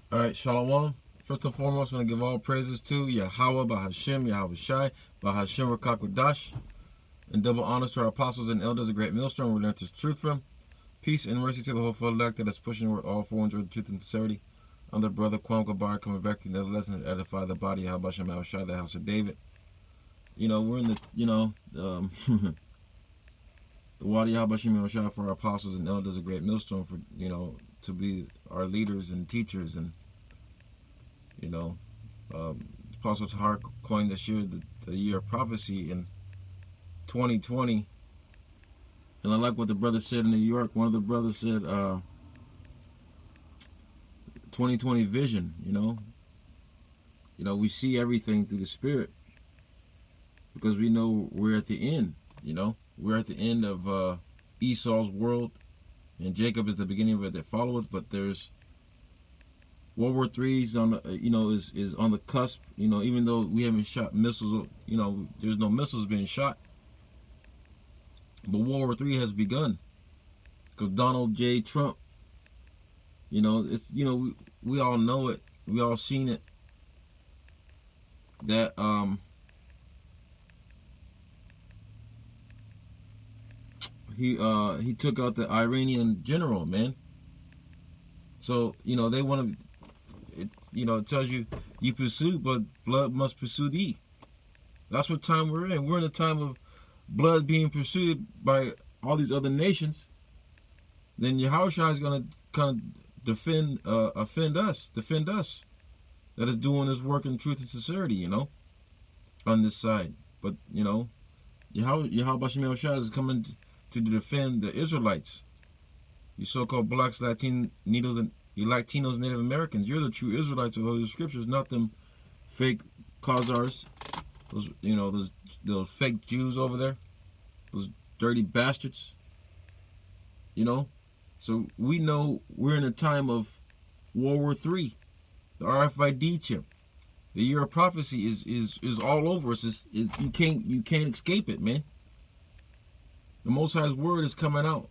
All right, Shalom. First and foremost, I want to give all praises to Yahweh, Bahashem, Yahweh Shai, Bahashem Rakakwadash, and double honors to our apostles and elders, a great millstone we learned this truth from. Peace and mercy to the whole full elect that is pushing toward all forms of truth and sincerity. I'm the brother Kwam Gabar coming back to another lesson to edify the body of Yahweh Shem, Yahweh Shai, the house of David. You know, we're in the, the Wadi Yahweh Shem, Yahweh Shai for our apostles and elders, a great millstone for, to be our leaders and teachers. And Apostle Tahar coined this year the year of prophecy in 2020. And I like what the brother said in New York. One of the brothers said 2020 vision, we see everything through the Spirit because we know we're at the end, We're at the end of Esau's world, and Jacob is the beginning of it that followeth, but there's World War III is on the, is on the cusp. Even though we haven't shot missiles, there's no missiles being shot. But World War III has begun because Donald J. Trump. It's we all know it. We all seen it. That he took out the Iranian general, man. So they want to. It tells you pursue, but blood must pursue thee. That's what time we're in. We're in a time of blood being pursued by all these other nations. Then Yahushua is going to kind of defend us. That is doing his work in truth and sincerity, on this side. But, Yahweh Shem is coming to defend the Israelites. You so-called blacks, Latinos, Native Americans. You're the true Israelites of the scriptures, not them fake Khazars, those fake Jews over there, those dirty bastards. So we know we're in a time of World War III, the RFID chip. The year of prophecy is all over us. You can't escape it, man. The Most High's word is coming out.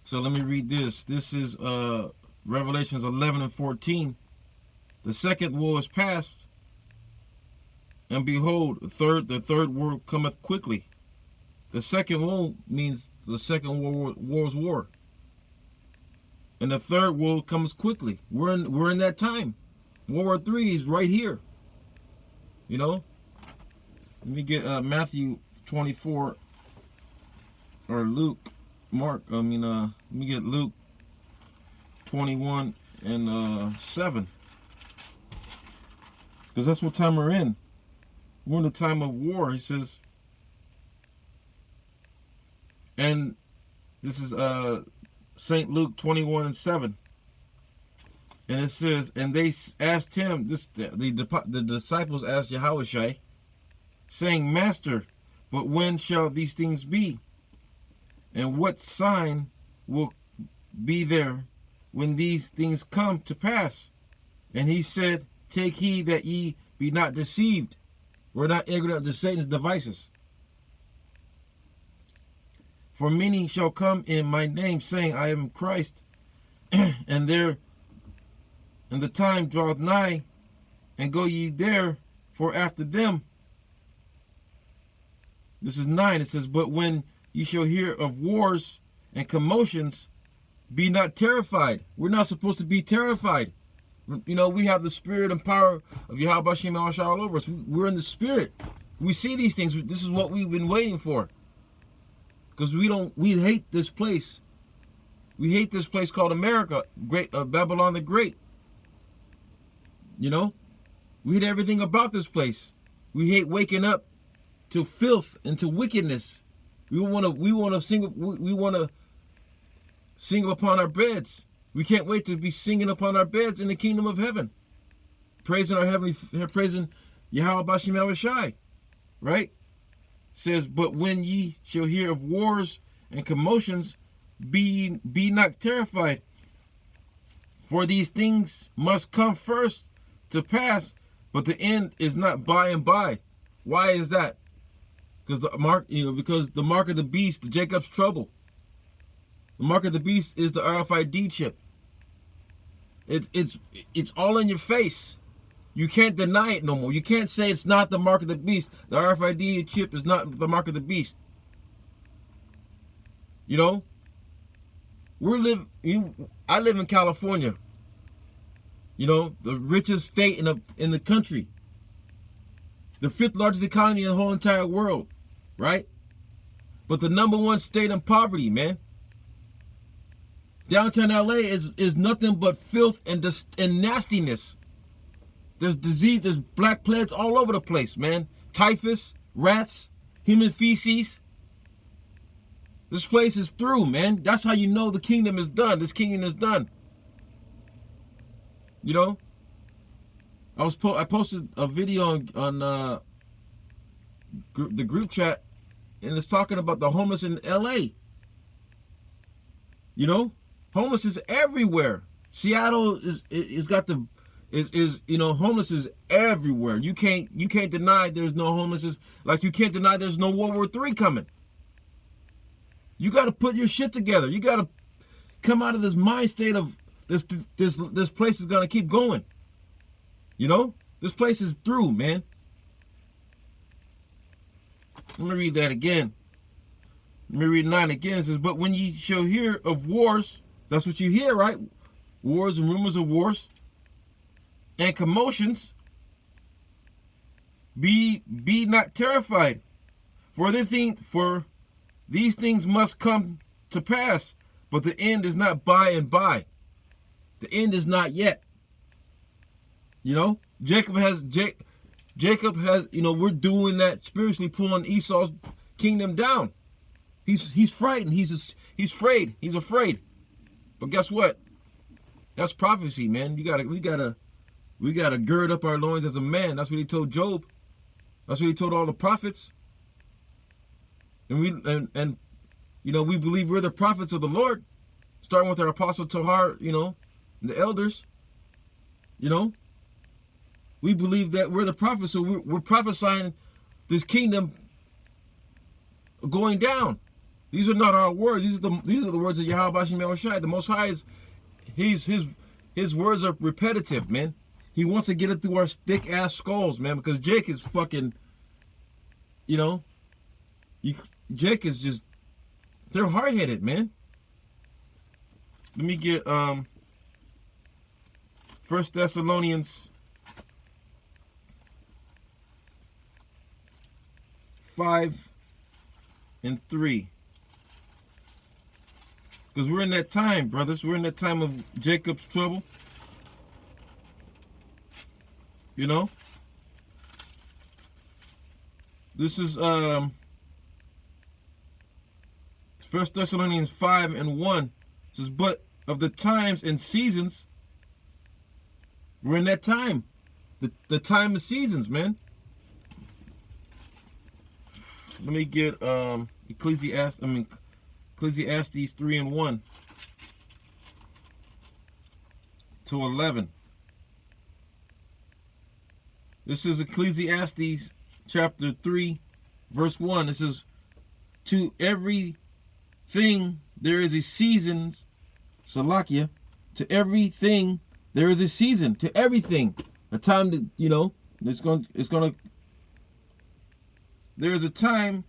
So let me read this. This is Revelations 11 and 14. The second war is past, and behold, the third war cometh quickly. The second war means the second war's war, and the third war comes quickly. We're in that time. World War III is right here. Let me get Matthew 24 or let me get Luke 21 and 7. Because that's what time we're in. We're in the time of war, he says. And this is St. Luke 21 and 7. And it says, and they asked him, the disciples asked Yahushua, saying, Master, but when shall these things be? And what sign will be there when these things come to pass? And he said, take heed that ye be not deceived. We're not ignorant of Satan's devices. For many shall come in my name, saying, I am Christ, and the time draweth nigh, and go ye there, for after them. This is 9. It says, but when you shall hear of wars and commotions, be not terrified. We're not supposed to be terrified. We have the spirit and power of Yahweh Shem all over us. We're in the spirit. We see these things. This is what we've been waiting for. Because we hate this place. We hate this place called America, Babylon the Great. We hate everything about this place. We hate waking up to filth and to wickedness. We want to sing upon our beds. We can't wait to be singing upon our beds in the kingdom of heaven, praising Yahweh Shem Yahweh Shai, right? It says, but when ye shall hear of wars and commotions, be not terrified, for these things must come first to pass, but the end is not by and by. Why is that? Because the mark of the beast, the Jacob's trouble. The mark of the beast is the RFID chip. It's all in your face. You can't deny it no more. You can't say it's not the mark of the beast. The RFID chip is not the mark of the beast. You know, I live in California. You know, the richest state in the country, the 5th largest economy in the whole entire world, right? But the #1 state in poverty, man. Downtown LA is nothing but filth and nastiness. There's disease, there's black plagues all over the place, man. Typhus, rats, human feces. This place is through, man. That's how you know the kingdom is done. This kingdom is done. You know, I posted a video on the group chat, and it's talking about the homeless in LA. You know, homeless is everywhere. Seattle is homeless is everywhere. You can't deny there's no homelessness. Like you can't deny there's no World War III coming. You got to put your shit together. You got to come out of this mind state of this place is gonna keep going. You know, this place is through, man. Let me read that again. Let me read 9 again. It says, "But when ye shall hear of wars," that's what you hear, right? Wars and rumors of wars and commotions. Be not terrified, for these things must come to pass, but the end is not by and by. The end is not yet. You know, Jacob has, you know, we're doing that spiritually, pulling Esau's kingdom down. He's frightened. He's afraid. He's afraid. But guess what? That's prophecy, man. We gotta gird up our loins as a man. That's what he told Job. That's what he told all the prophets. And you know, we believe we're the prophets of the Lord, starting with our apostle Tahar, you know, and the elders. You know, we believe that we're the prophets, so we're prophesying this kingdom going down. These are not our words. These are the words of Yahweh Hashem Yahushai. The Most High his words are repetitive, man. He wants to get it through our thick ass skulls, man, because Jake is fucking, you know, Jake is just, they're hard-headed, man. Let me get 1 Thessalonians 5:3. Because we're in that time, brothers. We're in that time of Jacob's trouble. You know? This is 1 Thessalonians 5:1. It says, "But of the times and seasons," we're in that time. The time of seasons, man. Let me get Ecclesiastes 3:1 to 11. This is Ecclesiastes chapter 3, verse 1. It says, "To everything there is a season," Salakia, "to everything there is a season." To everything. A time to, you know, it's gonna there is a time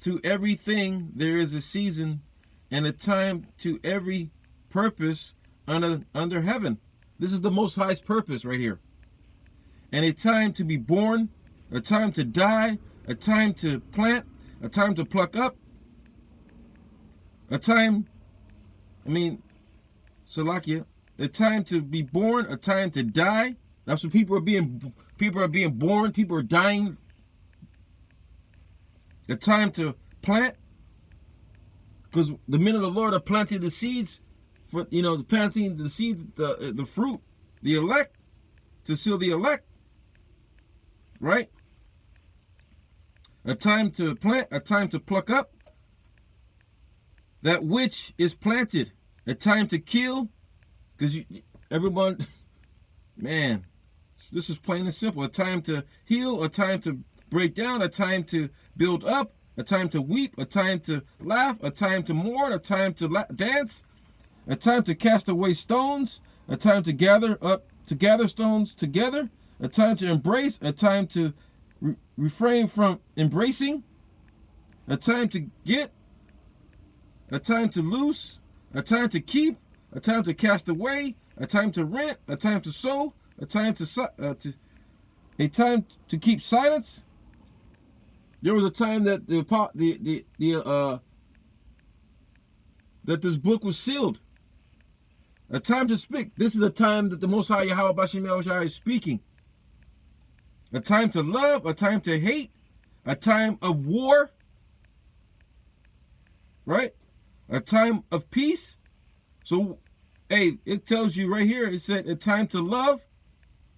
to everything, there is a season, and a time to every purpose under heaven. This is the Most High's purpose right here. And a time to be born, a time to die, a time to plant, a time to pluck up, a time, Salakia, a time to be born, a time to die. That's what people are being born, people are dying. A time to plant, because the men of the Lord are planting the seeds for, you know, planting the seeds, the fruit, the elect, to seal the elect, right? A time to plant, a time to pluck up that which is planted, a time to kill, because everyone, man, this is plain and simple. A time to heal, a time to break down, a time to build up, a time to weep, a time to laugh, a time to mourn, a time to dance, a time to cast away stones, a time to gather stones together, a time to embrace, a time to refrain from embracing, a time to get, a time to loose, a time to keep, a time to cast away, a time to rent, a time to sow, a time to keep silence. There was a time that that this book was sealed. A time to speak. This is a time that the Most High Yahweh Bashim Yahushua is speaking. A time to love, a time to hate, a time of war, right? A time of peace. So, hey, it tells you right here, it said a time to love.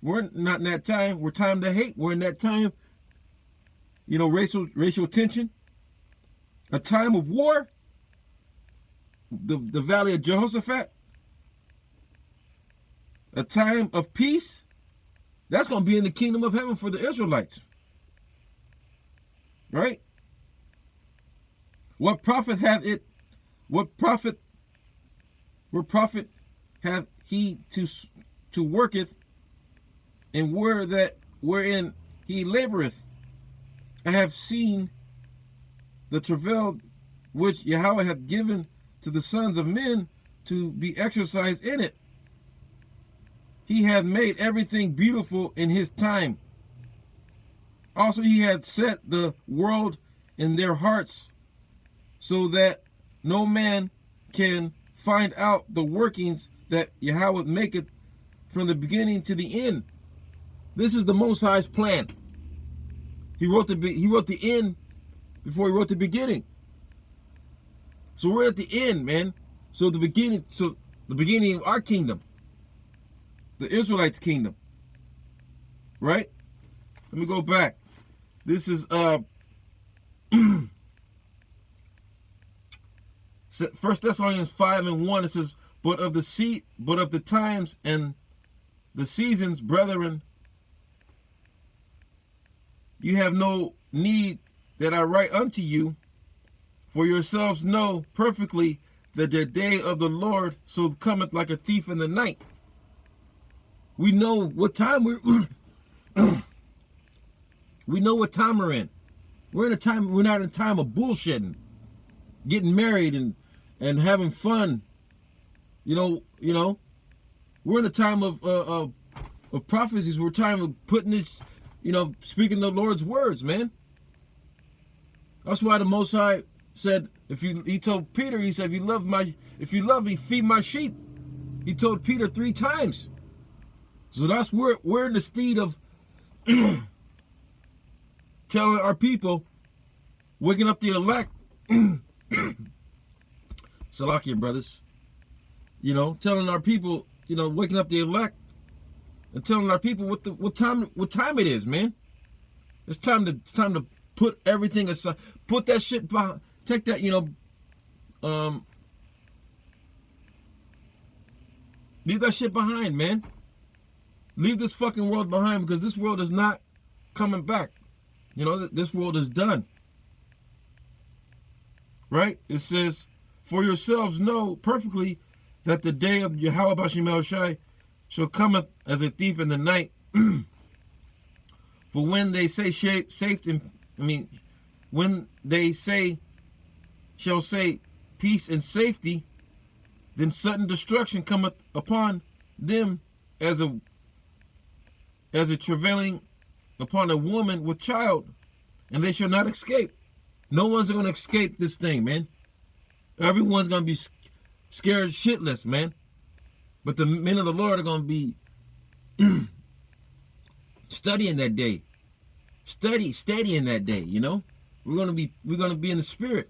We're not in that time. We're time to hate. We're in that time, you know, racial tension. A time of war. The Valley of Jehoshaphat. A time of peace. That's going to be in the kingdom of heaven for the Israelites. Right? What profit hath he to worketh, and wherein he laboreth? I have seen the travail which Yahweh hath given to the sons of men to be exercised in it. He hath made everything beautiful in his time. Also he hath set the world in their hearts, so that no man can find out the workings that Yahweh maketh from the beginning to the end. This is the Most High's plan. He wrote the end before he wrote the beginning. So we're at the end, man. So the beginning of our kingdom, the Israelites' kingdom, right? Let me go back. This is 1 Thessalonians 5:1. It says, but of the times and the seasons, brethren, you have no need that I write unto you, for yourselves know perfectly that the day of the Lord so cometh like a thief in the night. We know what time we know what time we're in. We're in a time, we're not in a time of bullshitting, getting married and having fun. You know, we're in a time of prophecies. We're time of putting this, speaking the Lord's words, man. That's why the Most High said, he told Peter, he said, if you love me, feed my sheep. He told Peter 3 times. So that's where we're in the steed of telling our people, waking up the elect, Salakia brothers, telling our people, waking up the elect, and telling our people what time it is, man. It's time to put everything aside, put that shit behind, take that, leave that shit behind, man. Leave this fucking world behind, because this world is not coming back. This world is done. Right? It says, for yourselves know perfectly that the day of Yahweh Bashim Yahushua shall cometh as a thief in the night. For when they say when they shall say peace and safety, then sudden destruction cometh upon them as a travailing upon a woman with child, and they shall not escape. No one's going to escape this thing, man. Everyone's going to be scared shitless, man. But the men of the Lord are going to be studying that day. Studying that day, We're going to be in the spirit.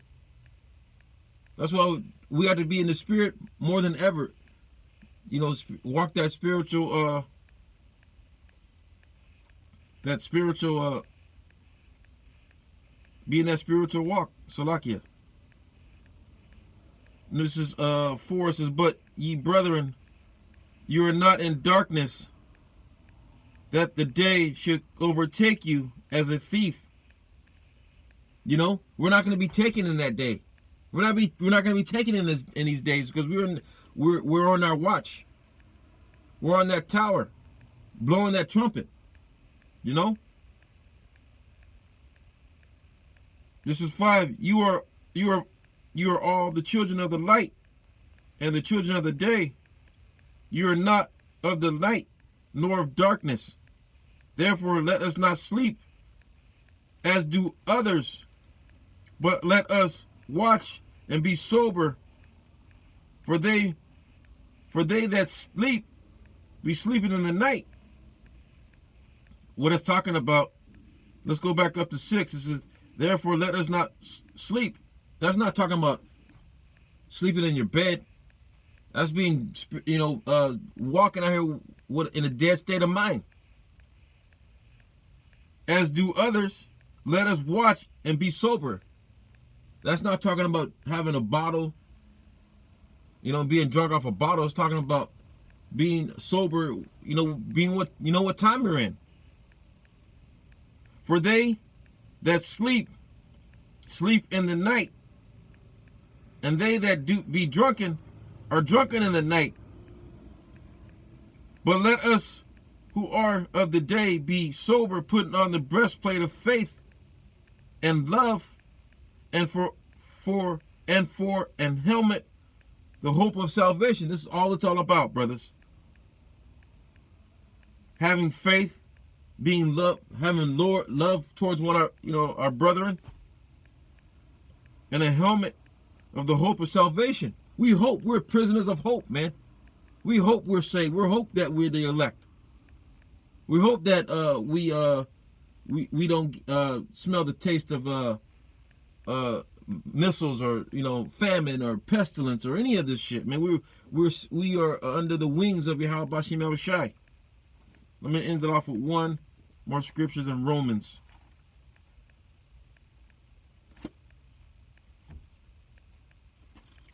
That's why we have to be in the spirit more than ever. Walk that spiritual be in that spiritual walk, Salakia. And this is 4, it says, but ye brethren, you are not in darkness, that the day should overtake you as a thief. You know, we're not going to be taken in that day. We're not going to be taken in these days because we're on our watch. We're on that tower, blowing that trumpet. You know. This is 5. You are all the children of the light, and the children of the day. You are not of the night, nor of darkness. Therefore, let us not sleep, as do others, but let us watch and be sober. For they that sleep, be sleeping in the night. What it's talking about, let's go back up to 6. It says, therefore let us not sleep. That's not talking about sleeping in your bed. That's being, walking out here in a dead state of mind. As do others, let us watch and be sober. That's not talking about having a bottle, being drunk off a bottle. It's talking about being sober, being what time you're in. For they that sleep in the night, and they that do be drunken are drunken in the night. But let us who are of the day be sober, putting on the breastplate of faith and love, and for an helmet the hope of salvation. This is all it's all about, brothers. Having faith, being love, having love towards our brethren, and a helmet of the hope of salvation. We hope. We're prisoners of hope, man. We hope we're saved. We hope that we're the elect. We hope that we don't smell the taste of missiles or famine or pestilence or any of this shit, man. We are under the wings of Yahweh Bashim El-Shai. Let me end it off with one more scriptures in Romans.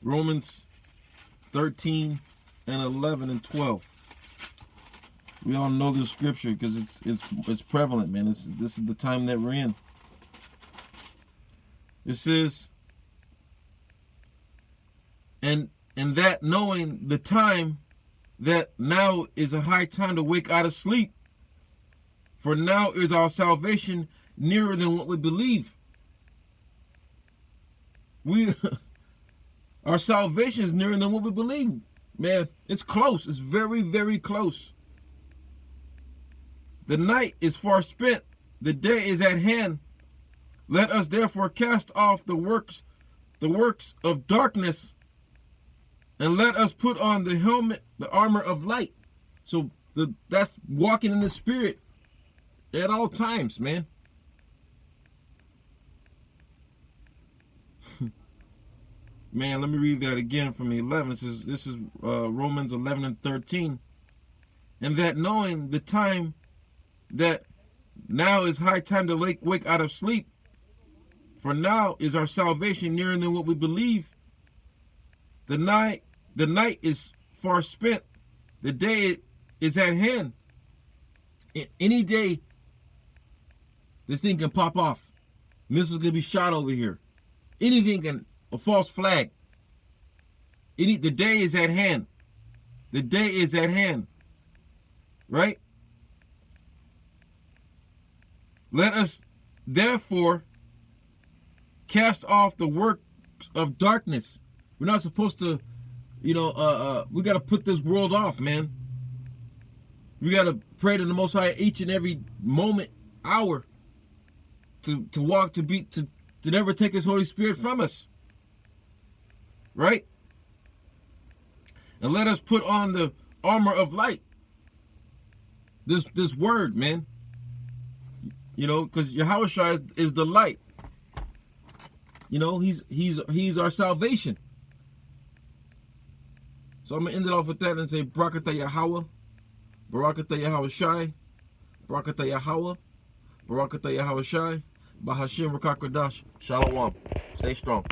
Romans 13 and 11 and 12. We all know this scripture because it's prevalent, man. This is the time that we're in. It says, and that knowing the time, that now is a high time to wake out of sleep. For now is our salvation nearer than what we believe. Our salvation is nearer than what we believe. Man, it's close. It's very, very close. The night is far spent. The day is at hand. Let us therefore cast off the works of darkness, and let us put on the helmet, the armor of light. So that's walking in the spirit at all times, man. Man, let me read that again from 11. This is Romans 11 and 13. And that knowing the time, that now is high time to wake out of sleep. For now is our salvation nearer than what we believe. The night is far spent. The day is at hand. Any day, this thing can pop off. Missiles can be shot over here. Anything can, a false flag. The day is at hand. The day is at hand. Right? Let us therefore cast off the works of darkness. We're not supposed to, we got to put this world off, man. We got to pray to the Most High each and every moment, hour, to walk, to never take His Holy Spirit from us. Right? And let us put on the armor of light. This word, man. Because Yahweh is the light. He's our salvation. So I'm going to end it off with that and say, Barakatah Yahweh, Barakatah Yahweh Shai, Barakatah Yahweh, Barakatah Yahweh Shai, Bahashim Rakakwadash, Shalom. Stay strong.